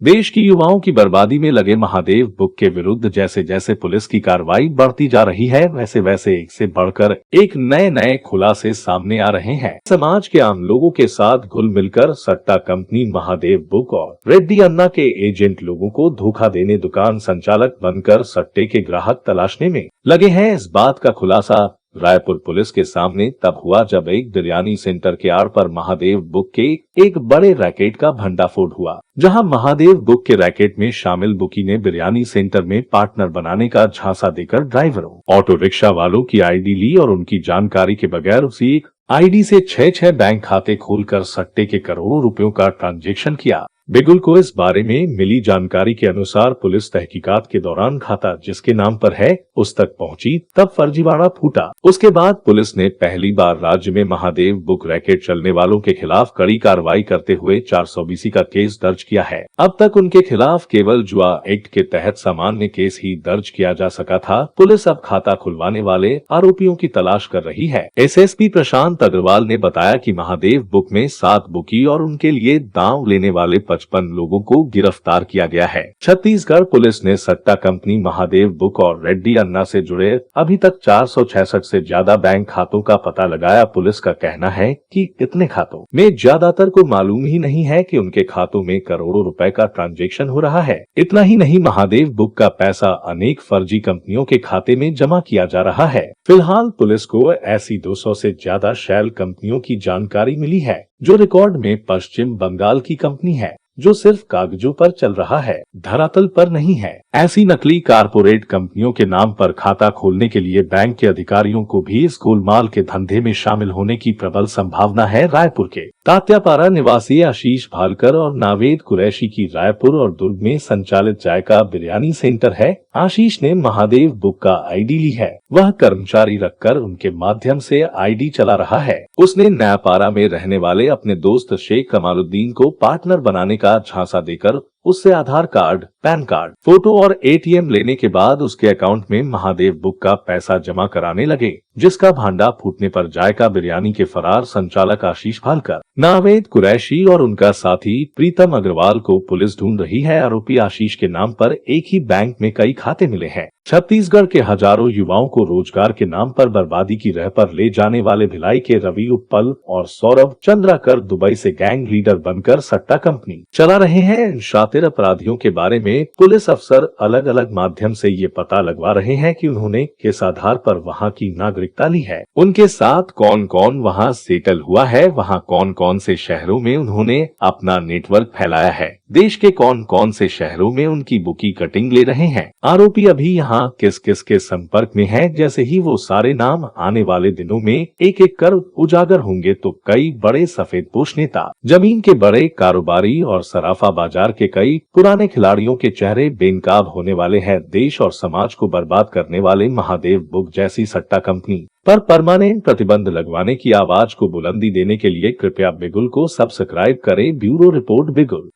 देश की युवाओं की बर्बादी में लगे महादेव बुक के विरुद्ध जैसे जैसे पुलिस की कार्रवाई बढ़ती जा रही है, वैसे वैसे एक से बढ़कर एक नए नए खुलासे सामने आ रहे हैं। समाज के आम लोगों के साथ घुल मिलकर सट्टा कंपनी महादेव बुक और रेड्डी अन्ना के एजेंट लोगों को धोखा देने दुकान संचालक बनकर सट्टे के ग्राहक तलाशने में लगे हैं। इस बात का खुलासा रायपुर पुलिस के सामने तब हुआ जब एक बिरयानी सेंटर के आड़ पर महादेव बुक के एक बड़े रैकेट का भंडाफोड़ हुआ, जहां महादेव बुक के रैकेट में शामिल बुकी ने बिरयानी सेंटर में पार्टनर बनाने का झांसा देकर ड्राइवरों, ऑटो रिक्शा वालों की आईडी ली और उनकी जानकारी के बगैर उसी एक आईडी से छह बैंक खाते खोलकर सट्टे के करोड़ों रुपयों का ट्रांजैक्शन किया। बिगुल को इस बारे में मिली जानकारी के अनुसार पुलिस तहकीकात के दौरान खाता जिसके नाम पर है उस तक पहुंची, तब फर्जीवाड़ा फूटा। उसके बाद पुलिस ने पहली बार राज्य में महादेव बुक रैकेट चलने वालों के खिलाफ कड़ी कार्रवाई करते हुए 420 का केस दर्ज किया है। अब तक उनके खिलाफ केवल जुआ एक्ट के तहत सामान्य केस ही दर्ज किया जा सका था। पुलिस अब खाता खुलवाने वाले आरोपियों की तलाश कर रही है। एसएसपी प्रशांत अग्रवाल ने बताया कि महादेव बुक में 7 बुकी और उनके लिए दांव लेने वाले 55 लोगों को गिरफ्तार किया गया है। छत्तीसगढ़ पुलिस ने सट्टा कंपनी महादेव बुक और रेड्डी अन्ना से जुड़े अभी तक 466 से ज्यादा बैंक खातों का पता लगाया। पुलिस का कहना है कि इतने खातों में ज्यादातर को मालूम ही नहीं है कि उनके खातों में करोड़ों रुपए का ट्रांजैक्शन हो रहा है। इतना ही नहीं, महादेव बुक का पैसा अनेक फर्जी कंपनियों के खाते में जमा किया जा रहा है। फिलहाल पुलिस को ऐसी 200 से ज्यादा शैल कंपनियों की जानकारी मिली है, जो रिकॉर्ड में पश्चिम बंगाल की कंपनी है, जो सिर्फ कागजों पर चल रहा है, धरातल पर नहीं है। ऐसी नकली कारपोरेट कंपनियों के नाम पर खाता खोलने के लिए बैंक के अधिकारियों को भी इस गोलमाल के धंधे में शामिल होने की प्रबल संभावना है। रायपुर के तात्यापारा निवासी आशीष भालकर और नावेद कुरैशी की रायपुर और दुर्ग में संचालित जायका बिरयानी सेंटर है। आशीष ने महादेव बुक का आईडी ली है। वह कर्मचारी रखकर उनके माध्यम से आईडी चला रहा है। उसने नयापारा में रहने वाले अपने दोस्त शेख कमालुद्दीन को पार्टनर बनाने का झांसा देकर उससे आधार कार्ड, पैन कार्ड, फोटो और एटीएम लेने के बाद उसके अकाउंट में महादेव बुक का पैसा जमा कराने लगे, जिसका भांडा फूटने पर जायका बिरयानी के फरार संचालक आशीष भालकर, नावेद कुरैशी और उनका साथी प्रीतम अग्रवाल को पुलिस ढूंढ रही है। आरोपी आशीष के नाम पर एक ही बैंक में कई खाते मिले हैं। छत्तीसगढ़ के हजारों युवाओं को रोजगार के नाम पर बर्बादी की राह पर ले जाने वाले भिलाई के रवि उत्पल और सौरभ चंद्राकर दुबई से गैंग लीडर बनकर सट्टा कंपनी चला रहे हैं। शातिर अपराधियों के बारे में पुलिस अफसर अलग अलग माध्यम से ये पता लगवा रहे हैं कि उन्होंने किस आधार पर वहां की नागरिकता ली है, उनके साथ कौन कौन वहां सेटल हुआ है, वहां कौन कौन से शहरों में उन्होंने अपना नेटवर्क फैलाया है, देश के कौन कौन से शहरों में उनकी बुकी कटिंग ले रहे हैं, आरोपी अभी यहाँ किस किस के संपर्क में है। जैसे ही वो सारे नाम आने वाले दिनों में एक एक कर उजागर होंगे तो कई बड़े सफेदपोश नेता, जमीन के बड़े कारोबारी और सराफा बाजार के कई पुराने खिलाड़ियों के चेहरे बेनकाब होने वाले हैं। देश और समाज को बर्बाद करने वाले महादेव बुक जैसी सट्टा कंपनी पर परमानेंट प्रतिबंध लगवाने की आवाज को बुलंदी देने के लिए कृपया बिगुल को सब्सक्राइब करें। ब्यूरो रिपोर्ट बिगुल।